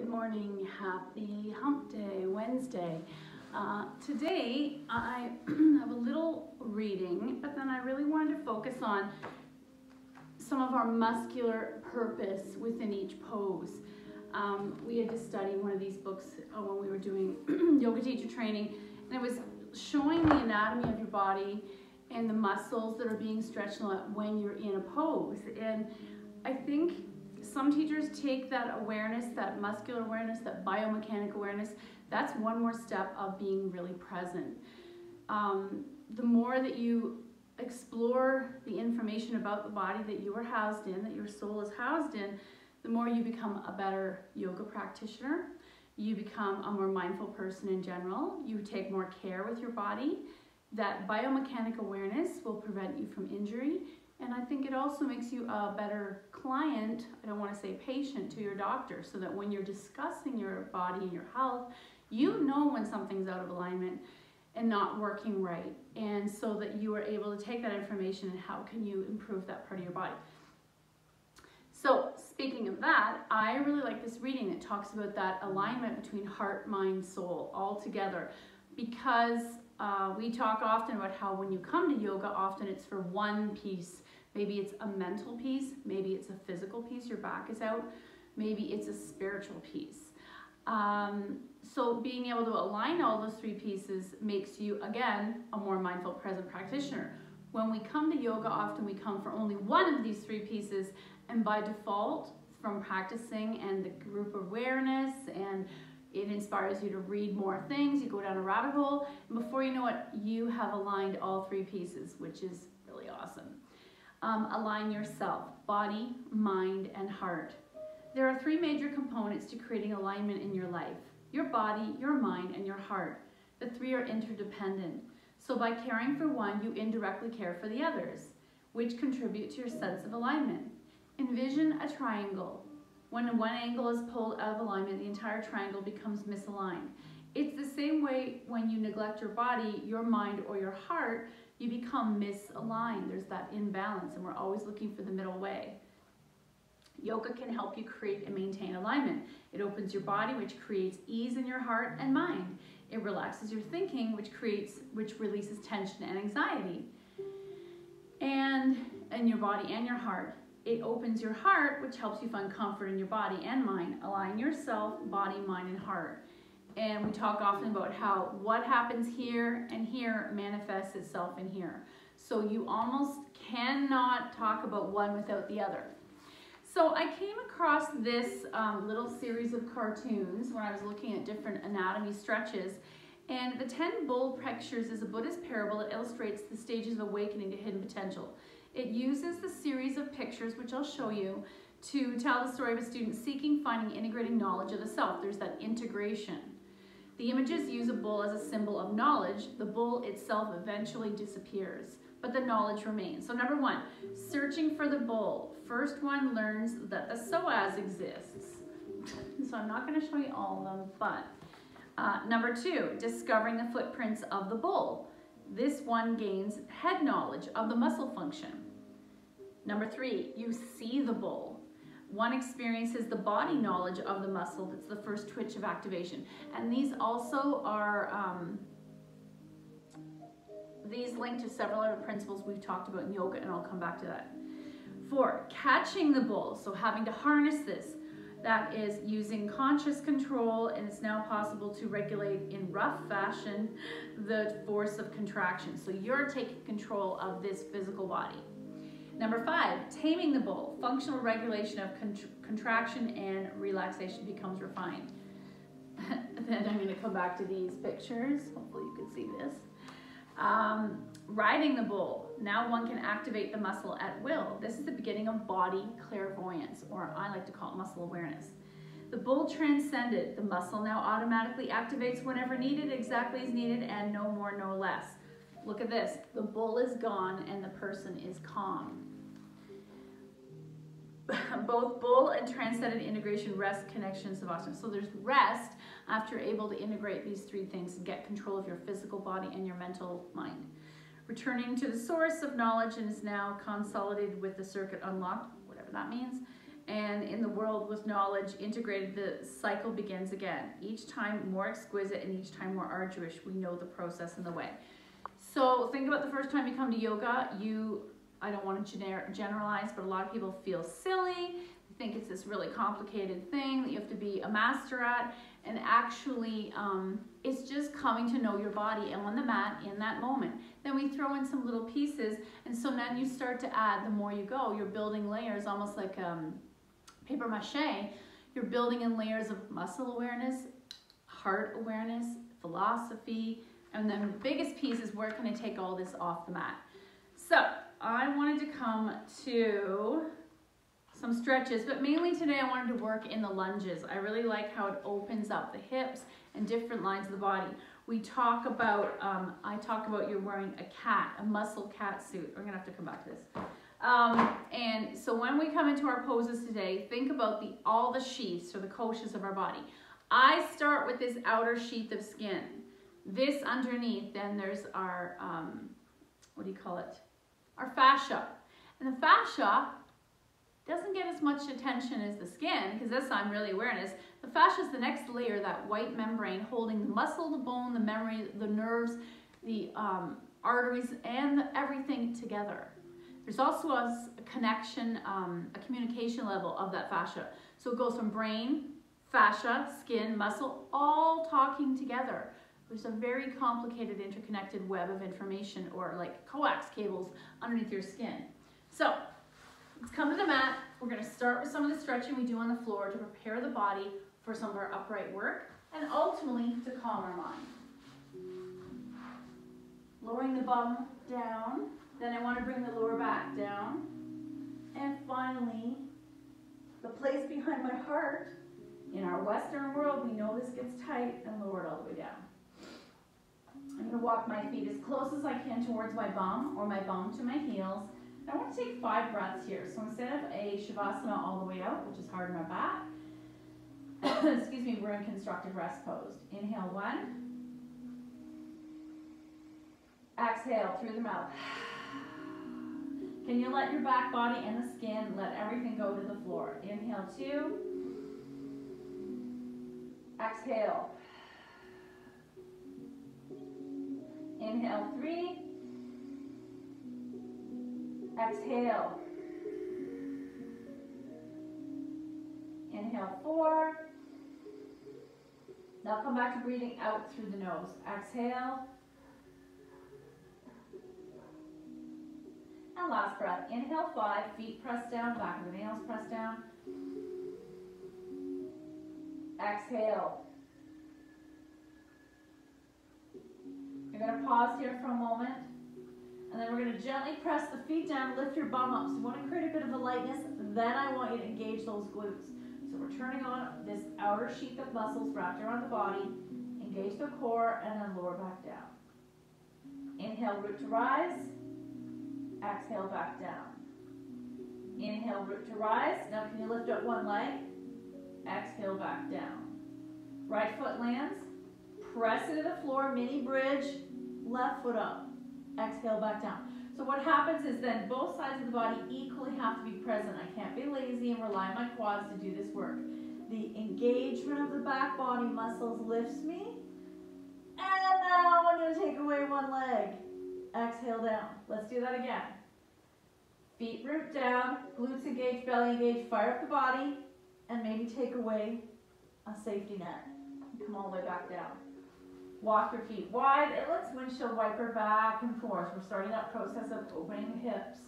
Good morning, happy hump day, Wednesday. Today I have a little reading, but then I really wanted to focus on some of our muscular purpose within each pose. We had to study one of these books when we were doing yoga teacher training, and it was showing the anatomy of your body and the muscles that are being stretched when you're in a pose. And I think some teachers take that awareness, that muscular awareness, that biomechanical awareness, that's one more step of being really present. The more that you explore the information about the body that you are housed in, that your soul is housed in, the more you become a better yoga practitioner. You become a more mindful person in general. You take more care with your body. That biomechanical awareness will prevent you from injury. And I think it also makes you a better client, I don't want to say patient, to your doctor, so that when you're discussing your body and your health, you know when something's out of alignment and not working right. And so that you are able to take that information and how can you improve that part of your body. So speaking of that, I really like this reading that talks about that alignment between heart, mind, soul all together, because we talk often about how when you come to yoga, often it's for one piece. Maybe it's a mental piece, maybe it's a physical piece, your back is out, maybe it's a spiritual piece. So being able to align all those three pieces makes you, again, a more mindful, present practitioner. When we come to yoga, often we come for only one of these three pieces, and by default, from practicing and the group awareness, and it inspires you to read more things, you go down a rabbit hole, and before you know it, you have aligned all three pieces, which is really awesome. Align yourself, body, mind, and heart. There are three major components to creating alignment in your life: your body, your mind, and your heart. The three are interdependent. So by caring for one, you indirectly care for the others, which contribute to your sense of alignment. Envision a triangle. When one angle is pulled out of alignment, the entire triangle becomes misaligned. It's the same way when you neglect your body, your mind, or your heart, you become misaligned. There's that imbalance, and we're always looking for the middle way. Yoga can help you create and maintain alignment. It opens your body, which creates ease in your heart and mind. It relaxes your thinking, which releases tension and anxiety. And in your body and your heart. It opens your heart, which helps you find comfort in your body and mind. Align yourself, body, mind, and heart. And we talk often about how what happens here and here manifests itself in here. So you almost cannot talk about one without the other. So I came across this little series of cartoons when I was looking at different anatomy stretches. And the 10 Bull Pictures is a Buddhist parable that illustrates the stages of awakening to hidden potential. It uses the series of pictures, which I'll show you, to tell the story of a student seeking, finding, integrating knowledge of the self. There's that integration. The images use a bull as a symbol of knowledge. The bull itself eventually disappears, but the knowledge remains. So number one, searching for the bull. First one learns that the psoas exists. So I'm not going to show you all of them, but number two, discovering the footprints of the bull. This one gains head knowledge of the muscle function. Number three, you see the bull. One experiences the body knowledge of the muscle. That's the first twitch of activation. And these also are, these link to several other principles we've talked about in yoga, and I'll come back to that. Four, catching the bull. So having to harness this. That is using conscious control, and it's now possible to regulate in rough fashion the force of contraction. So you're taking control of this physical body. Number five, taming the bull. Functional regulation of contraction and relaxation becomes refined. Then I'm going to come back to these pictures. Hopefully you can see this. Riding the bull. Now one can activate the muscle at will. This is the beginning of body clairvoyance, or I like to call it muscle awareness. The bull transcended. The muscle now automatically activates whenever needed, exactly as needed, and no more, no less. Look at this. The bull is gone and the person is calm. Both bull and transcendent integration, rest, connection, savasana. So there's rest after you're able to integrate these three things and get control of your physical body and your mental mind. Returning to the source of knowledge and is now consolidated with the circuit unlocked, whatever that means. And in the world with knowledge integrated, the cycle begins again. Each time more exquisite and each time more arduous. We know the process and the way. So think about the first time you come to yoga. I don't want to generalize, but a lot of people feel silly. They think it's this really complicated thing that you have to be a master at. And actually, it's just coming to know your body and on the mat in that moment. Then we throw in some little pieces. And so then you start to add, the more you go, you're building layers, almost like paper mache. You're building in layers of muscle awareness, heart awareness, philosophy, and then the biggest piece is where can I take all this off the mat. So I wanted to come to some stretches, but mainly today I wanted to work in the lunges. I really like how it opens up the hips and different lines of the body. We talk about, I talk about you're wearing a muscle cat suit. We're gonna have to come back to this. And so when we come into our poses today, think about all the sheaths or the koshas of our body. I start with this outer sheath of skin. This underneath, then there's our, what do you call it? Our fascia. And the fascia doesn't get as much attention as the skin, because this I'm really awareness. The fascia is the next layer, that white membrane holding the muscle, the bone, the memory, the nerves, the arteries, and everything together. There's also a connection, a communication level of that fascia. So it goes from brain, fascia, skin, muscle, all talking together. There's a very complicated interconnected web of information, or like coax cables underneath your skin. So let's come to the mat. We're going to start with some of the stretching we do on the floor to prepare the body for some of our upright work and ultimately to calm our mind. Lowering the bum down. Then I want to bring the lower back down. And finally, the place behind my heart. In our Western world, we know this gets tight and lowered all the way down. I'm going to walk my feet as close as I can towards my bum, or my bum to my heels. I want to take 5 breaths here. So instead of a Shavasana all the way out, which is hard on our back, excuse me, we're in constructive rest pose. Inhale 1. Exhale through the mouth. Can you let your back body and the skin, let everything go to the floor? Inhale 2. Exhale. Inhale 3. Exhale. Inhale 4. Now come back to breathing out through the nose. Exhale. And last breath. Inhale 5. Feet pressed down, back of the nails pressed down. Exhale. You're going to pause here for a moment. And then we're going to gently press the feet down, lift your bum up. So you want to create a bit of a lightness. Then I want you to engage those glutes. So we're turning on this outer sheath of muscles wrapped around the body. Engage the core and then lower back down. Inhale, root to rise. Exhale, back down. Inhale, root to rise. Now can you lift up one leg? Exhale, back down. Right foot lands. Press it to the floor, mini bridge. Left foot up. Exhale, back down. So what happens is then both sides of the body equally have to be present. I can't be lazy and rely on my quads to do this work. The engagement of the back body muscles lifts me. And now I'm going to take away one leg. Exhale down. Let's do that again. Feet root down, glutes engage, belly engage, fire up the body, and maybe take away a safety net. Come all the way back down. Walk your feet wide, and let's windshield wiper back and forth. We're starting that process of opening the hips.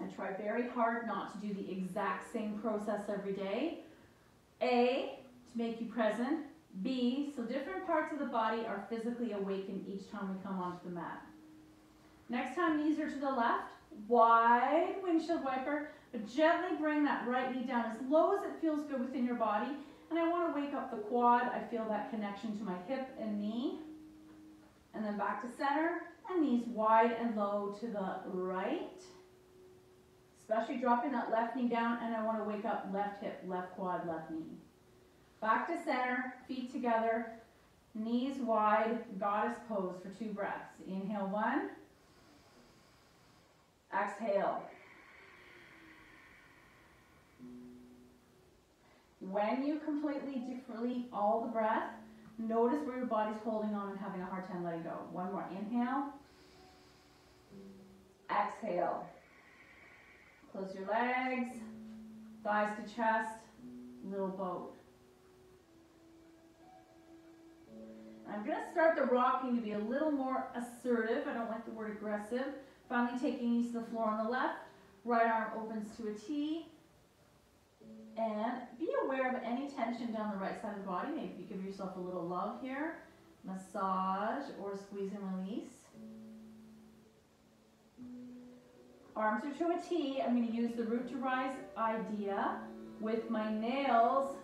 And try very hard not to do the exact same process every day. A, to make you present. B, so different parts of the body are physically awakened each time we come onto the mat. Next time, knees are to the left. Wide windshield wiper, but gently bring that right knee down as low as it feels good within your body. And I want to wake up the quad. I feel that connection to my hip and knee. And then back to center, and knees wide and low to the right. Especially dropping that left knee down, and I want to wake up left hip, left quad, left knee. Back to center, feet together, knees wide, goddess pose for 2 breaths. Inhale 1. Exhale. When you completely deplete all the breath, notice where your body's holding on and having a hard time letting go. One more. Inhale. Exhale. Close your legs, thighs to chest, little boat. I'm going to start the rocking to be a little more assertive. I don't like the word aggressive. Finally taking knees to the floor on the left. Right arm opens to a T. And be aware of any tension down the right side of the body. Maybe you give yourself a little love here. Massage or squeeze and release. Arms are to a T. I'm going to use the root to rise idea with my nails.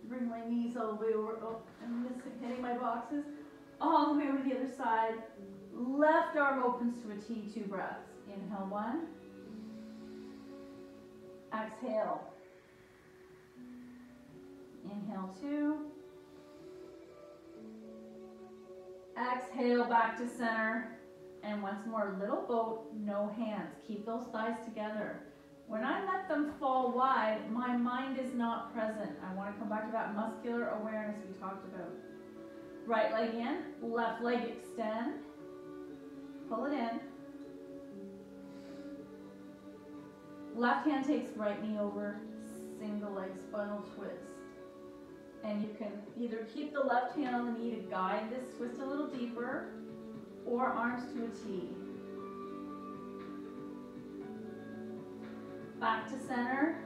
Bring my knees all the way over. Oh, I'm hitting my boxes. All the way over to the other side. Left arm opens to a T, 2 breaths. Inhale 1. Exhale. Inhale 2. Exhale back to center. And once more, little boat, no hands. Keep those thighs together. When I let them fall wide, my mind is not present. I want to come back to that muscular awareness we talked about. Right leg in, left leg extend. Pull it in. Left hand takes right knee over, single leg spinal twist. And you can either keep the left hand on the knee to guide this twist a little deeper, or arms to a T. Back to center,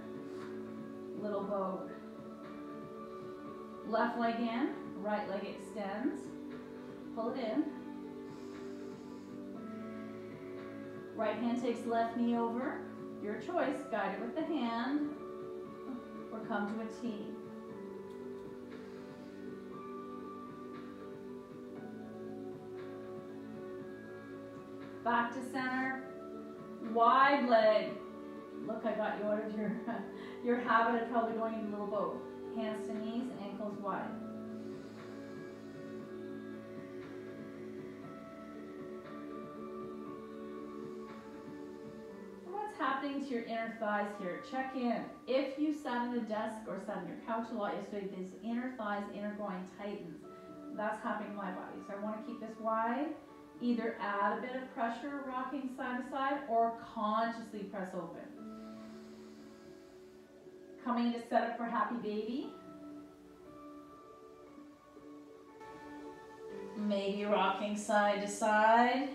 little boat. Left leg in, right leg extends. Pull it in. Right hand takes left knee over. Your choice, guide it with the hand, or come to a T. Back to center, wide leg. Look, I got you out of your habit of probably going into a little boat. Hands to knees, ankles wide. What's happening to your inner thighs here? Check in. If you sat at a desk or sat on your couch a lot yesterday, these inner thighs, inner groin tightens. That's happening in my body. So I want to keep this wide. Either add a bit of pressure rocking side to side or consciously press open. Coming to set up for happy baby. Maybe rocking side to side.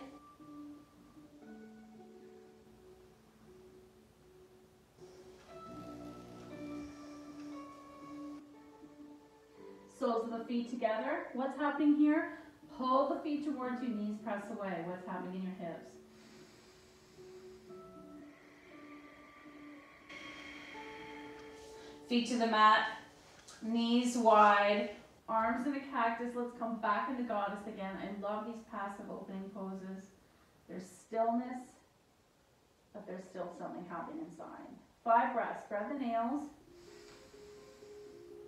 Soles of the feet together. What's happening here? Pull the feet towards you, knees press away. What's happening in your hips? Feet to the mat, knees wide, arms in a cactus. Let's come back into goddess again. I love these passive opening poses. There's stillness, but there's still something happening inside. 5 breaths. Spread the nails.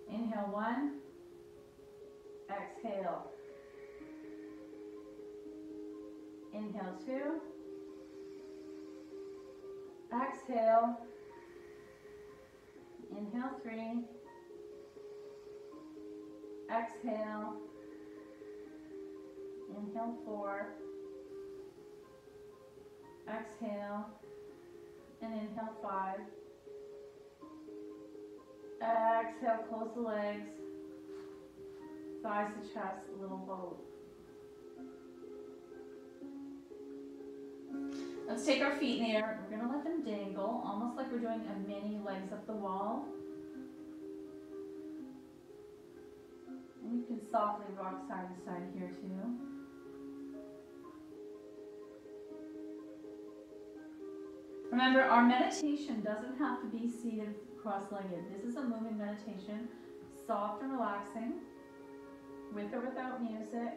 Inhale 1. Exhale. Inhale 2. Exhale. Inhale 3. Exhale. Inhale 4. Exhale. And inhale 5. Exhale, close the legs. Thighs to chest, little boat. Let's take our feet in the air. We're going to let them dangle, almost like we're doing a mini legs up the wall. And you can softly rock side to side here too. Remember, our meditation doesn't have to be seated cross-legged. This is a moving meditation, soft and relaxing, with or without music.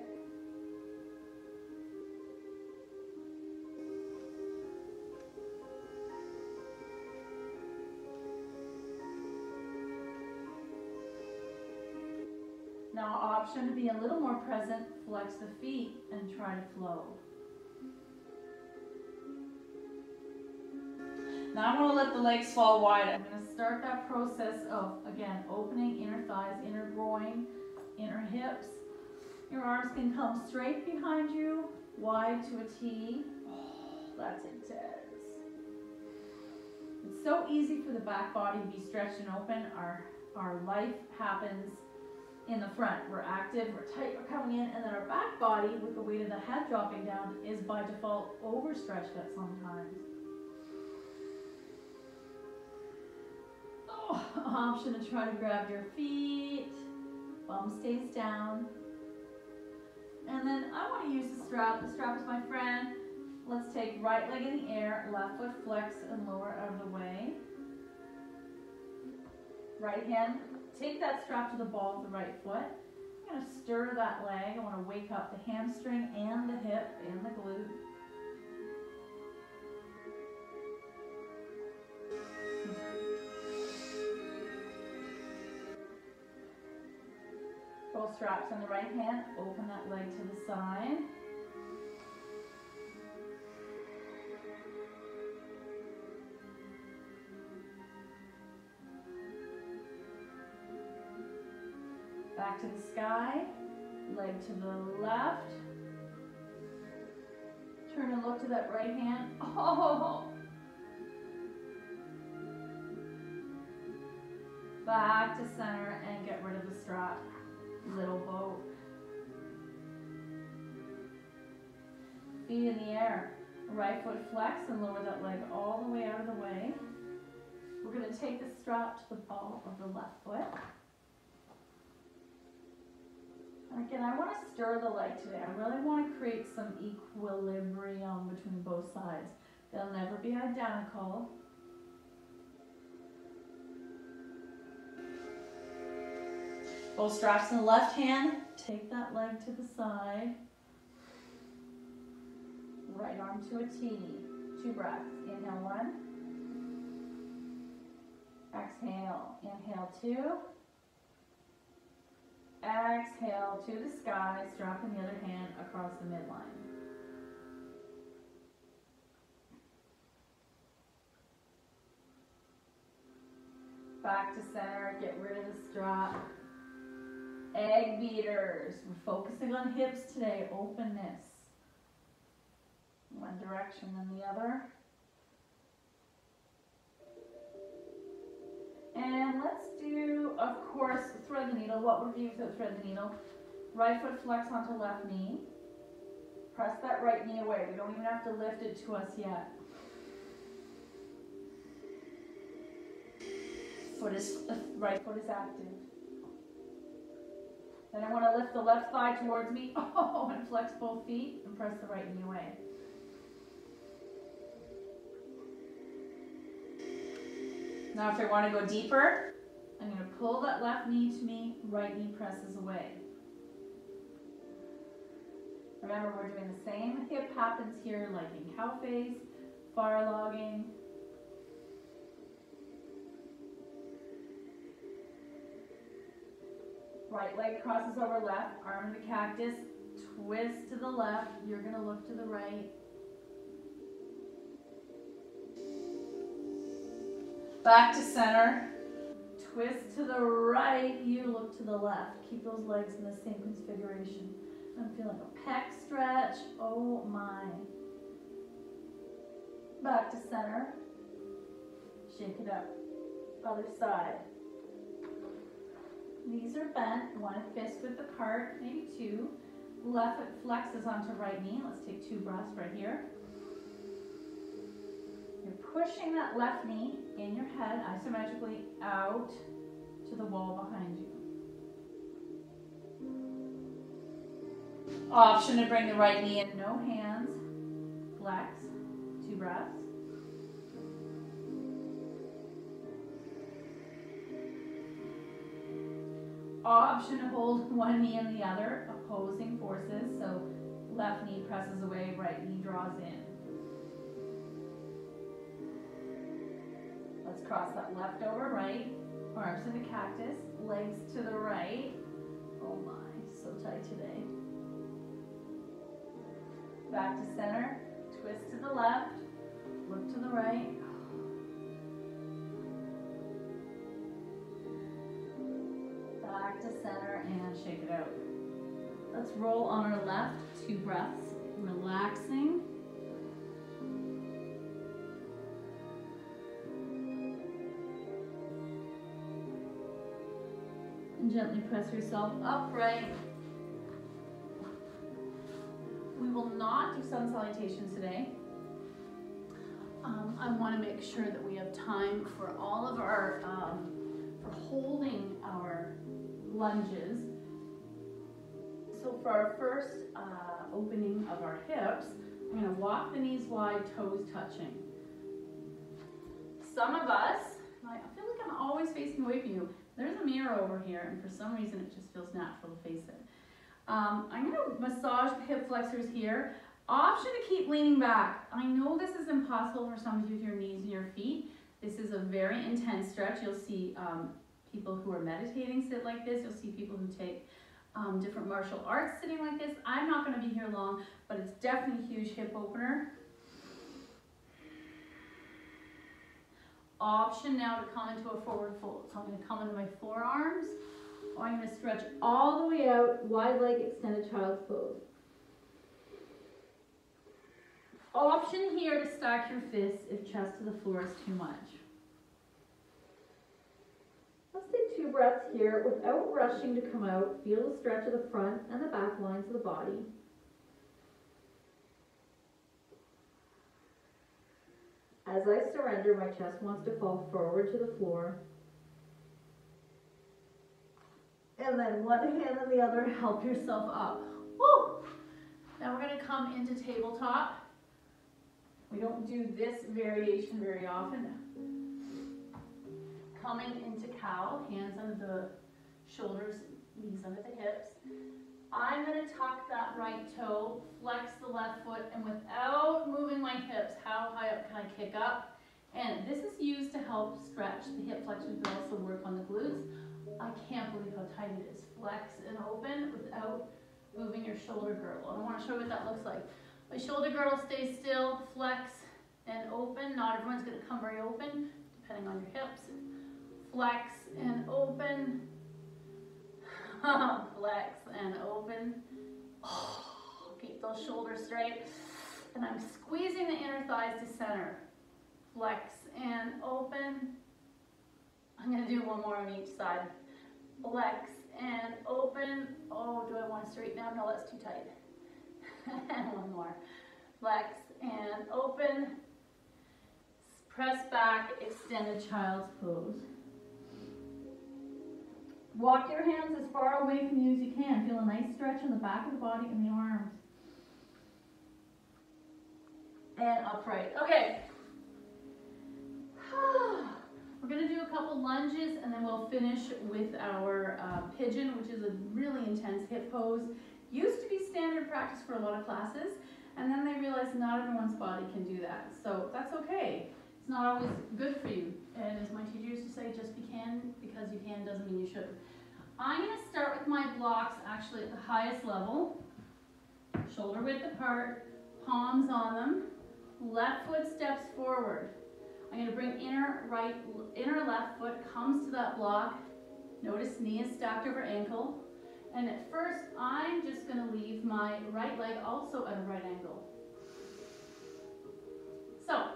Now, option to be a little more present, flex the feet and try to flow. Now I want to let the legs fall wide. I'm going to start that process of, again, opening inner thighs, inner groin, inner hips. Your arms can come straight behind you, wide to a T. Oh, that's intense. It's so easy for the back body to be stretched and open. Our life happens in the front. We're active, we're tight, we're coming in, and then our back body, with the weight of the head dropping down, is by default overstretched at some times. Oh, option to try to grab your feet, bum stays down. And then I want to use the strap. The strap is my friend. Let's take right leg in the air, left foot flex and lower out of the way. Right hand, take that strap to the ball of the right foot. I'm going to stir that leg. I want to wake up the hamstring and the hip and the glute. Both straps on the right hand, open that leg to the side. Back to the sky, leg to the left. Turn and look to that right hand. Oh! Back to center and get rid of the strap. Little boat. Feet in the air. Right foot flex and lower that leg all the way out of the way. We're going to take the strap to the ball of the left foot. And again, I want to stir the leg today. I really want to create some equilibrium between both sides. They'll never be identical. Both straps in the left hand. Take that leg to the side. Right arm to a T. 2 breaths. Inhale 1. Exhale. Inhale 2. Exhale to the sky. Strap in the other hand across the midline. Back to center. Get rid of the strap. Egg beaters. We're focusing on hips today. Openness. One direction then the other. And let's do, of course, thread the needle. What would you use to thread the needle? Right foot flex onto left knee. Press that right knee away. We don't even have to lift it to us yet. Right foot is active. Then I want to lift the left thigh towards me. Oh, and flex both feet and press the right knee away. Now if I want to go deeper, I'm going to pull that left knee to me, right knee presses away. Remember, we're doing the same hip happens here like in cow face, fire logging. Right leg crosses over left, arm in the cactus, twist to the left, you're going to look to the right. Back to center, twist to the right, you look to the left. Keep those legs in the same configuration. I'm feeling a pec stretch, oh my. Back to center, shake it up, other side. Knees are bent, one fist width apart, maybe 2. Left foot flexes onto right knee. Let's take 2 breaths right here. You're pushing that left knee in your head isometrically out to the wall behind you. Option to bring the right knee in, no hands. Flex, 2 breaths. Option to hold one knee and the other, opposing forces. So left knee presses away, right knee draws in. Let's cross that left over right, arms in the cactus, legs to the right. Oh my, so tight today. Back to center, twist to the left, look to the right. back to center and shake it out. Let's roll on our left, 2 breaths, relaxing. And gently press yourself upright. We will not do sun salutations today. I want to make sure that we have time for all of our, for holding our lunges. So for our first opening of our hips, I'm going to walk the knees wide, toes touching. Some of us, I feel like I'm always facing away from you. There's a mirror over here, and for some reason it just feels natural to face it. I'm going to massage the hip flexors here. Option to keep leaning back. I know this is impossible for some of you with your knees and your feet. This is a very intense stretch. You'll see people who are meditating sit like this. You'll see people who take different martial arts sitting like this. I'm not going to be here long, but it's definitely a huge hip opener. Option now to come into a forward fold. So I'm going to come into my forearms. I'm going to stretch all the way out, wide leg extended child's pose. Option here to stack your fists if chest to the floor is too much. Let's take 2 breaths here without rushing to come out. Feel the stretch of the front and the back lines of the body. As I surrender, my chest wants to fall forward to the floor. And then one hand and the other, help yourself up. Woo! Now we're going to come into tabletop. We don't do this variation very often. Coming into cow, hands under the shoulders, knees under the hips. I'm going to tuck that right toe, flex the left foot, and without moving my hips, how high up can I kick up? And this is used to help stretch the hip flexors, but also work on the glutes. I can't believe how tight it is. Flex and open without moving your shoulder girdle. And I want to show you what that looks like. My shoulder girdle stays still, flex and open. Not everyone's going to come very open, depending on your hips. Flex and open. Flex and open. Oh, keep those shoulders straight. And I'm squeezing the inner thighs to center. Flex and open. I'm going to do one more on each side. Flex and open. Oh, do I want to straighten out? No, that's too tight. And one more. Flex and open. Press back, extended child's pose. Walk your hands as far away from you as you can. Feel a nice stretch in the back of the body and the arms. And upright. Okay. We're going to do a couple lunges and then we'll finish with our pigeon, which is a really intense hip pose. Used to be standard practice for a lot of classes, and then they realized not everyone's body can do that. So that's okay. It's not always good for you. And as my teacher used to say, just because you can doesn't mean you should. I'm going to start with my blocks actually at the highest level. Shoulder width apart, palms on them. Left foot steps forward. I'm going to bring inner left foot comes to that block. Notice knee is stacked over ankle. And at first, I'm just going to leave my right leg also at a right angle. So,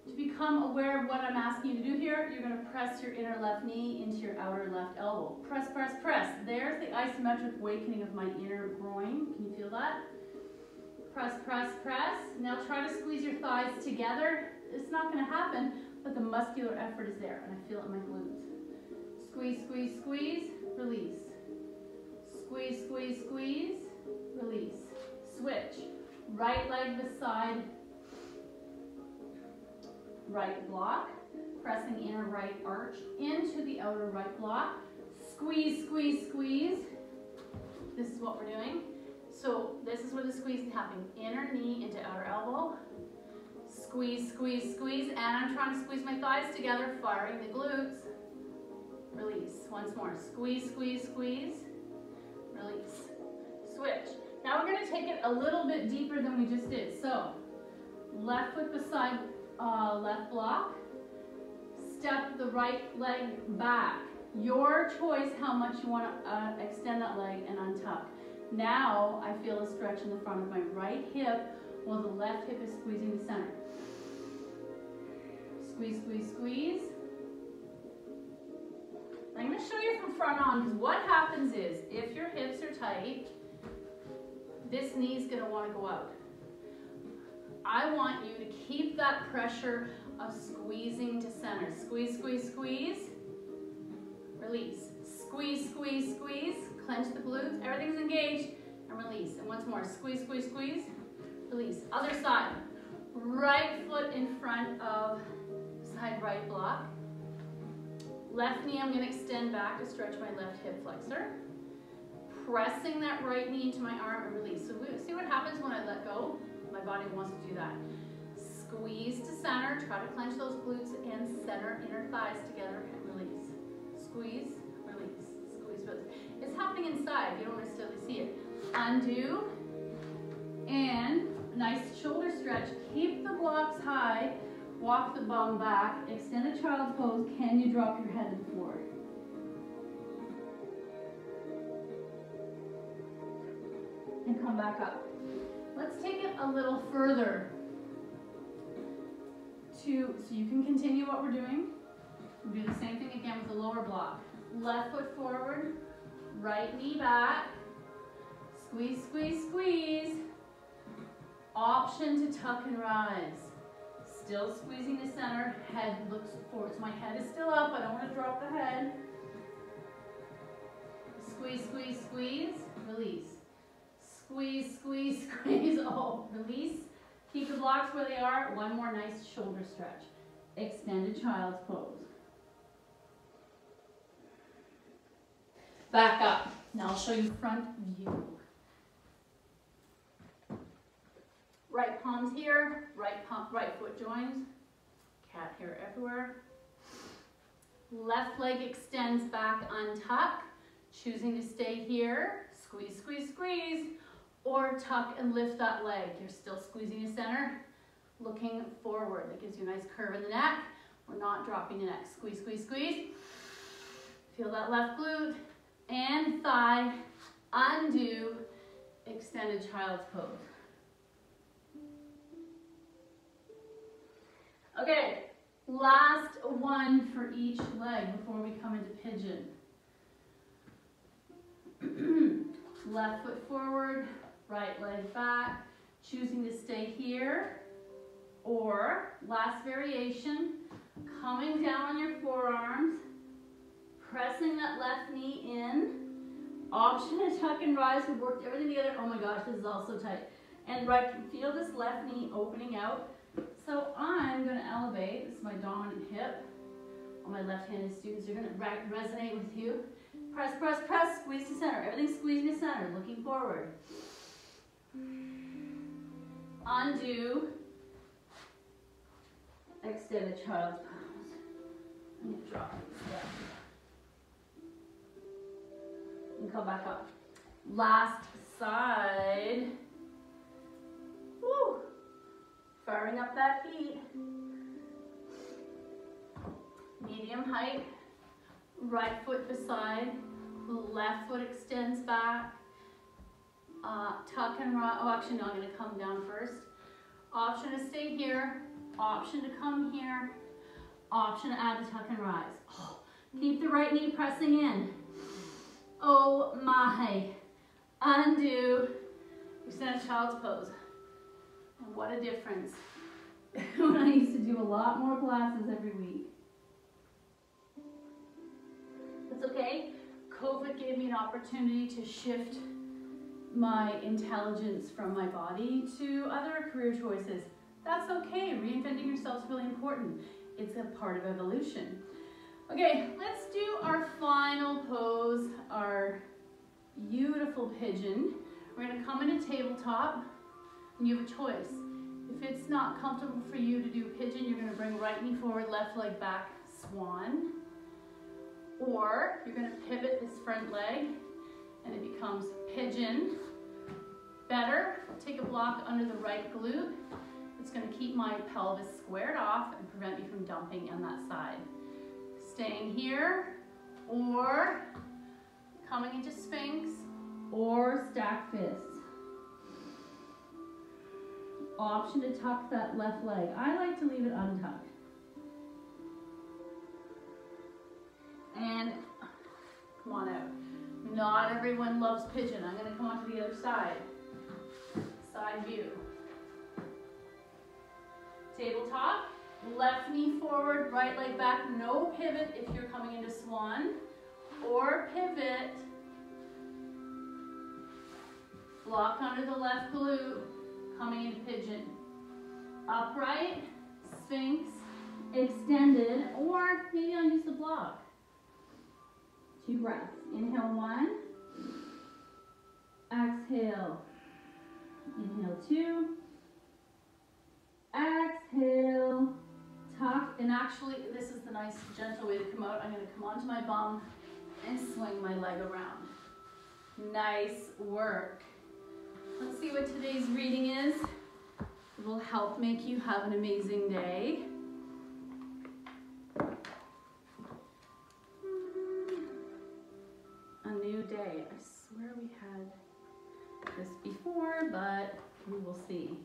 to become aware of what I'm asking you to do here, you're going to press your inner left knee into your outer left elbow. Press, press, press. There's the isometric awakening of my inner groin. Can you feel that? Press, press, press. Now try to squeeze your thighs together. It's not going to happen, but the muscular effort is there, and I feel it in my glutes. Squeeze, squeeze, squeeze, release. Squeeze, squeeze, squeeze, release. Switch. Right leg beside right block, pressing inner right arch into the outer right block. Squeeze, squeeze, squeeze. This is what we're doing. So this is where the squeeze is happening. Inner knee into outer elbow. Squeeze, squeeze, squeeze. And I'm trying to squeeze my thighs together, firing the glutes. Release. Once more. Squeeze, squeeze, squeeze. Release. Switch. Now we're going to take it a little bit deeper than we just did. So left foot beside left block. Step the right leg back. Your choice how much you want to extend that leg and untuck. Now I feel a stretch in the front of my right hip while the left hip is squeezing the center. Squeeze, squeeze, squeeze. I'm going to show you from front on, because what happens is, if your hips are tight, this knee is going to want to go out. I want you to keep that pressure of squeezing to center. Squeeze, squeeze, squeeze. Release. Squeeze, squeeze, squeeze. Clench the glutes. Everything's engaged. And release. And once more. Squeeze, squeeze, squeeze. Release. Other side. Right foot in front of side right block. Left knee, I'm going to extend back to stretch my left hip flexor. Pressing that right knee into my arm and release. So see what happens when I let go? My body wants to do that. Squeeze to center. Try to clench those glutes and center inner thighs together and release. Squeeze, release, squeeze, release. It's happening inside. You don't necessarily see it. Undo. And nice shoulder stretch. Keep the blocks high. Walk the bum back. Extend a child's pose. Can you drop your head to the floor? And come back up. Let's take it a little further so you can continue what we're doing. We'll do the same thing again with the lower block. Left foot forward, right knee back. Squeeze, squeeze, squeeze. Option to tuck and rise. Still squeezing the center, head looks forward. So my head is still up, I don't want to drop the head. Squeeze, squeeze, squeeze, release. Squeeze, squeeze, squeeze, oh, release. Keep the blocks where they are. One more nice shoulder stretch. Extended child's pose. Back up. Now I'll show you front view. Right palm's here, right foot joins. Cat hair everywhere. Left leg extends back, untuck. Choosing to stay here, squeeze, squeeze, squeeze. Or tuck and lift that leg. You're still squeezing the center, looking forward. That gives you a nice curve in the neck. We're not dropping the neck. Squeeze, squeeze, squeeze. Feel that left glute and thigh. Undo, extended child's pose. Okay, last one for each leg before we come into pigeon. Left foot forward, right leg back, choosing to stay here, or last variation, coming down on your forearms, pressing that left knee in, option to tuck and rise. We've worked everything together. Oh my gosh, this is all so tight. And right, feel this left knee opening out. So I'm going to elevate. This is my dominant hip. All my left-handed students are going to resonate with you. Press, press, press, squeeze to center. Everything's squeezing to center, looking forward. Undo. Extend the child's pose. I'm going to drop it. And come back up. Last side. Woo. Firing up that feet. Medium height. Right foot beside. Left foot extends back. Tuck and rise. Oh, actually, no, I'm going to come down first. Option to stay here. Option to come here. Option to add the tuck and rise. Oh, keep the right knee pressing in. Oh my. Undo. Extend child's pose. And what a difference when I used to do a lot more classes every week. That's okay. COVID gave me an opportunity to shift my intelligence from my body to other career choices. That's okay. Reinventing yourself is really important. It's a part of evolution. Okay, let's do our final pose, our beautiful pigeon. We're going to come into tabletop, and you have a choice. If it's not comfortable for you to do pigeon, you're going to bring right knee forward, left leg back, swan. Or you're going to pivot this front leg, and it becomes pigeon. Better, take a block under the right glute. It's going to keep my pelvis squared off and prevent me from dumping on that side. Staying here, or coming into Sphinx, or stack fists. Option to tuck that left leg. I like to leave it untucked. And come on out. Not everyone loves pigeon. I'm going to come on to the other side. Side view. Tabletop. Left knee forward, right leg back. No pivot if you're coming into swan. Or pivot. Block under the left glute. Coming into pigeon. Upright. Sphinx. Extended. Or maybe I'll use the block. 2 breaths. Inhale 1. Exhale. Inhale 2. Exhale. Tuck. And actually, this is the nice, gentle way to come out. I'm going to come onto my bum and swing my leg around. Nice work. Let's see what today's reading is. It will help make you have an amazing day. A new day. I swear we had this before, but we will see.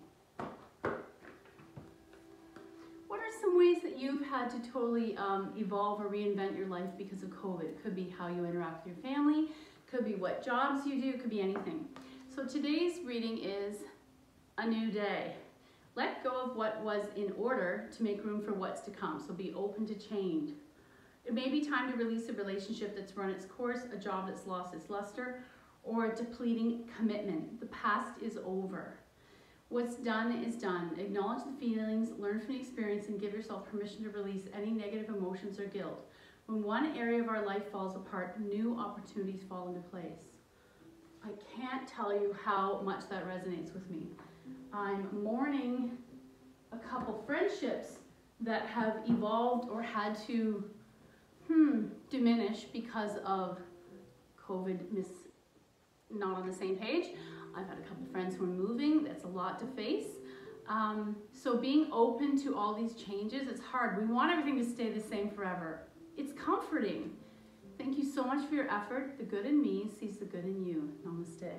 What are some ways that you've had to totally evolve or reinvent your life because of COVID? It could be how you interact with your family, could be what jobs you do, it could be anything. So today's reading is a new day. Let go of what was in order to make room for what's to come. So be open to change. It may be time to release a relationship that's run its course, a job that's lost its luster, or a depleting commitment. The past is over. What's done is done. Acknowledge the feelings, learn from the experience, and give yourself permission to release any negative emotions or guilt. When one area of our life falls apart, new opportunities fall into place. I can't tell you how much that resonates with me. I'm mourning a couple friendships that have evolved or had to diminish because of COVID not on the same page. I've had a couple friends who are moving. That's a lot to face. So being open to all these changes, it's hard. We want everything to stay the same forever. It's comforting. Thank you so much for your effort. The good in me sees the good in you. Namaste.